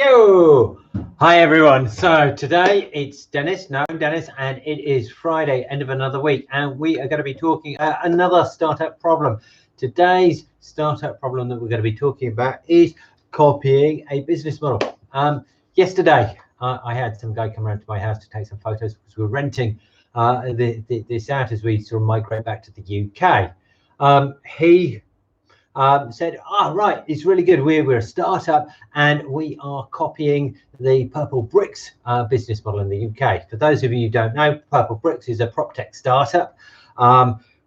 Yo! Hi everyone. So today it's Dennis, and it is Friday, end of another week, and we are going to be talking another startup problem. Today's startup problem that we're going to be talking about is copying a business model. Yesterday, I had some guy come around to my house to take some photos because we were renting this out as we sort of migrate back to the UK. He said, right, it's really good. We're a startup and we are copying the Purple Bricks business model in the UK. For those of you who don't know, Purple Bricks is a prop tech startup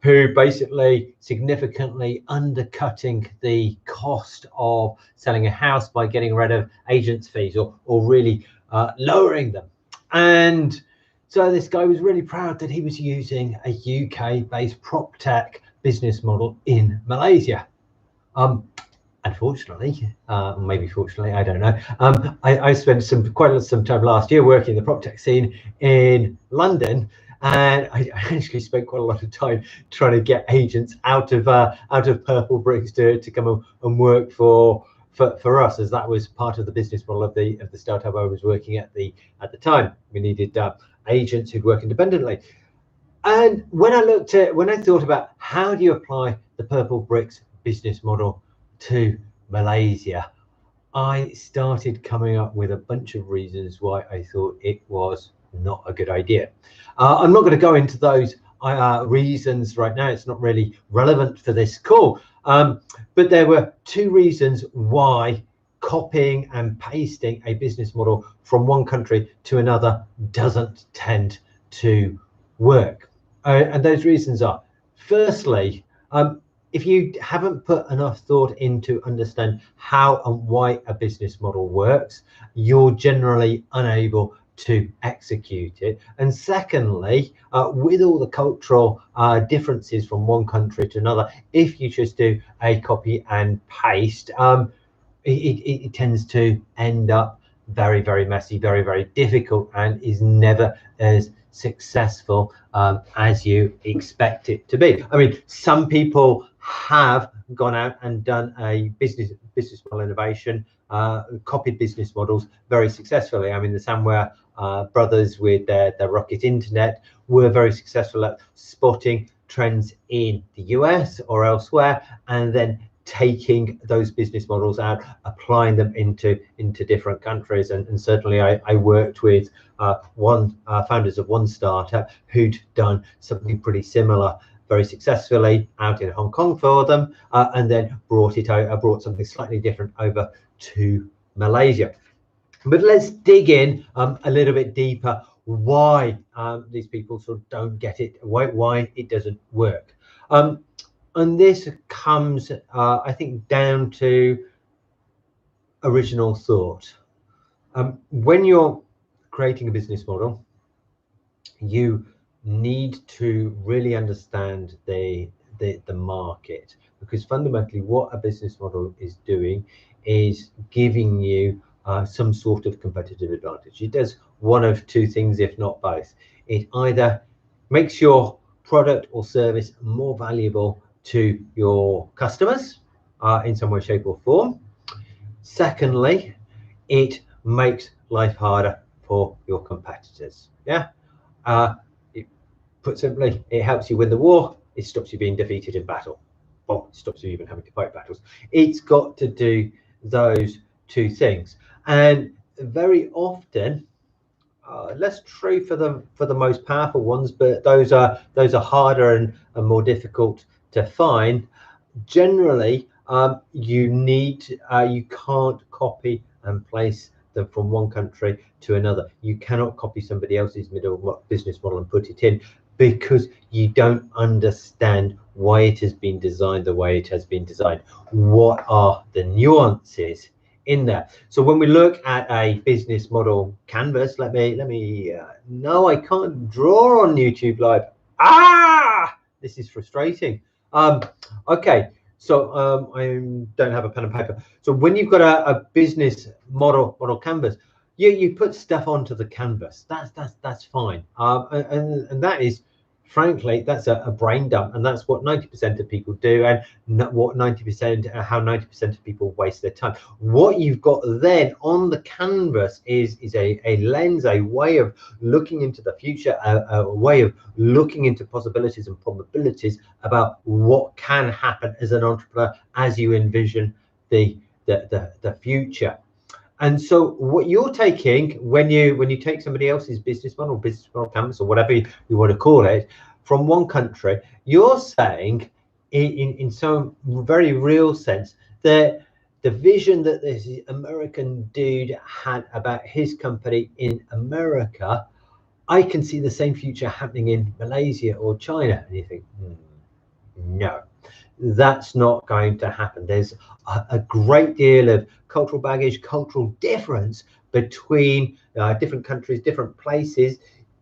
who basically significantly undercutting the cost of selling a house by getting rid of agents' fees or really lowering them. And so this guy was really proud that he was using a UK-based prop tech business model in Malaysia. Unfortunately, maybe fortunately, I don't know. I spent quite some time last year working in the prop tech scene in London, and I actually spent quite a lot of time trying to get agents out of Purple Bricks to come and work for us, as that was part of the business model of the startup I was working at the time. We needed agents who'd work independently. And when I thought about how do you apply the Purple Bricks business model to Malaysia, I started coming up with a bunch of reasons why I thought it was not a good idea. I'm not going to go into those reasons right now. It's not really relevant for this call. But there were two reasons why copying and pasting a business model from one country to another doesn't tend to work. And those reasons are, firstly, if you haven't put enough thought into understand how and why a business model works, you're generally unable to execute it. And secondly, with all the cultural differences from one country to another, if you just do a copy and paste, it tends to end up very, very messy, very, very difficult, and is never as successful as you expect it to be. I mean, some people have gone out and done a business model innovation, copied business models very successfully. I mean, the Samware brothers with their Rocket Internet were very successful at spotting trends in the US or elsewhere, and then taking those business models out, applying them into different countries. And certainly I worked with founders of one startup who'd done something pretty similar very successfully out in Hong Kong for them, and then brought something slightly different over to Malaysia. But let's dig in a little bit deeper why these people sort of don't get it, why it doesn't work. And this comes, I think, down to original thought. When you're creating a business model, you need to really understand the market, because fundamentally what a business model is doing is giving you some sort of competitive advantage. It does one of two things, if not both. It either makes your product or service more valuable to your customers in some way, shape or form. Secondly, it makes life harder for your competitors. Put simply, it helps you win the war. It stops you being defeated in battle, or it stops you even having to fight battles. It's got to do those two things, and very often, less true for the most powerful ones, but those are harder and more difficult to find. Generally, you can't copy and place them from one country to another. You cannot copy somebody else's business model and put it in, because you don't understand why it has been designed the way it has been designed. What are the nuances in there? So when we look at a business model canvas, let me no, I can't draw on YouTube Live. This is frustrating. Okay, so I don't have a pen and paper. So when you've got a business model canvas, you put stuff onto the canvas. That's fine, and that is frankly, that's a brain dump, and that's what 90% of people do, and what 90%, how 90% of people waste their time. What you've got then on the canvas is a lens, a way of looking into the future, a way of looking into possibilities and probabilities about what can happen as an entrepreneur as you envision the future. And so what you're taking when you take somebody else's business model canvas, or whatever you want to call it, from one country, you're saying in some very real sense that the vision that this American dude had about his company in America, I can see the same future happening in Malaysia or China. And you think, no, that's not going to happen. There's a great deal of cultural baggage, cultural difference between different countries, different places,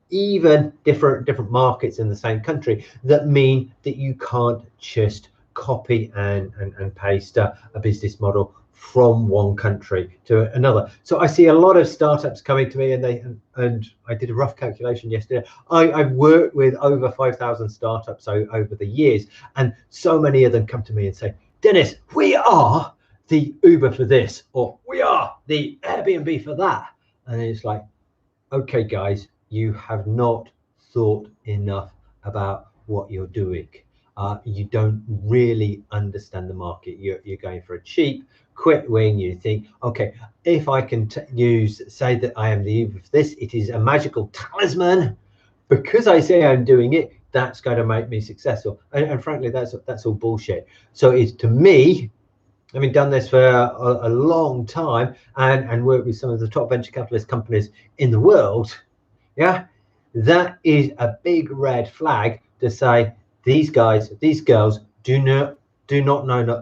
even different markets in the same country, that mean that you can't just copy and paste a business model from one country to another. So I see a lot of startups coming to me, and I did a rough calculation yesterday. I've worked with over 5,000 startups over the years, and so many of them come to me and say, Dennis, we are the Uber for this, or we are the Airbnb for that. And it's like, okay, guys, you have not thought enough about what you're doing. You don't really understand the market. You're going for a cheap, quick win. You think, okay, if I can say that I am the Uber for this, it is a magical talisman. Because I say I'm doing it, that's going to make me successful. And frankly, that's all bullshit. So it's, to me, having done this for a long time and worked with some of the top venture capitalist companies in the world, yeah, that is a big red flag to say these guys, these girls do not know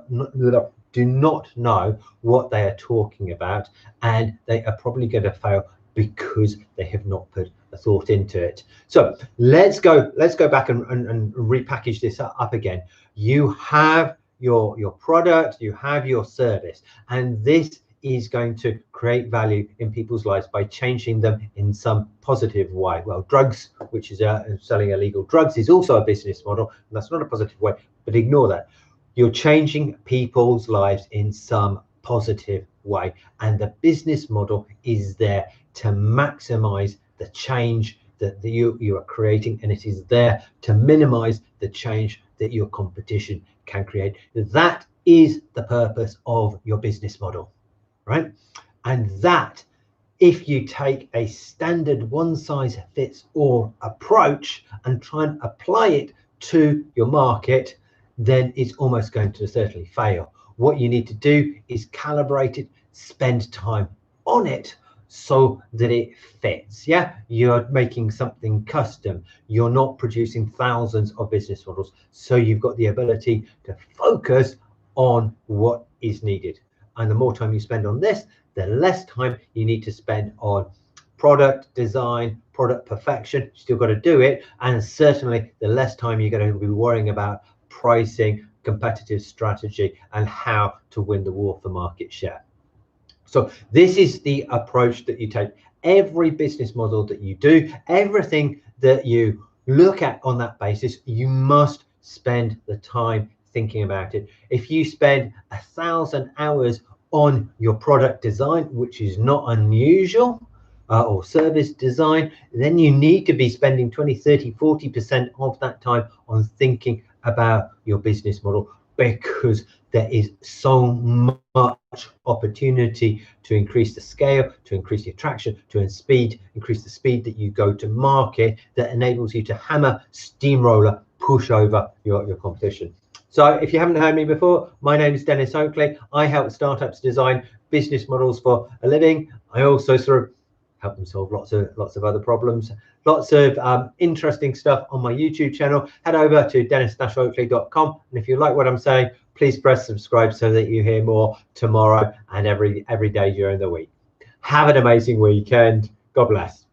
what they are talking about, and they are probably going to fail because they have not put a thought into it. So let's go back and repackage this up again. You have your product, you have your service, and this is going to create value in people's lives by changing them in some positive way. Well, drugs, which is selling illegal drugs, is also a business model, and that's not a positive way, but ignore that. You're changing people's lives in some positive way, and the business model is there to maximize the change that you are creating, and it is there to minimize the change that your competition can create. That is the purpose of your business model, right? And that, if you take a standard one-size-fits-all approach and try and apply it to your market, then it's almost going to certainly fail. What you need to do is calibrate it, spend time on it so that it fits. Yeah, you're making something custom. You're not producing thousands of business models. So you've got the ability to focus on what is needed. And the more time you spend on this, the less time you need to spend on product design, product perfection. You still got to do it. And certainly the less time you're going to be worrying about pricing, competitive strategy, and how to win the war for market share. So this is the approach that you take. Every business model that you do, everything that you look at on that basis, you must spend the time thinking about it. If you spend 1,000 hours on your product design, which is not unusual, or service design, then you need to be spending 20, 30, 40% of that time on thinking about your business model, because there is so much opportunity to increase the scale, to increase the attraction, to increase the speed that you go to market, that enables you to hammer, steamroller, push over your competition. So if you haven't heard me before, my name is Denis Oakley. I help startups design business models for a living. I also sort of help them solve lots of other problems. Lots of interesting stuff on my YouTube channel. Head over to denis-oakley.com, and if you like what I'm saying, please press subscribe so that you hear more tomorrow and every day during the week. Have an amazing weekend. God bless.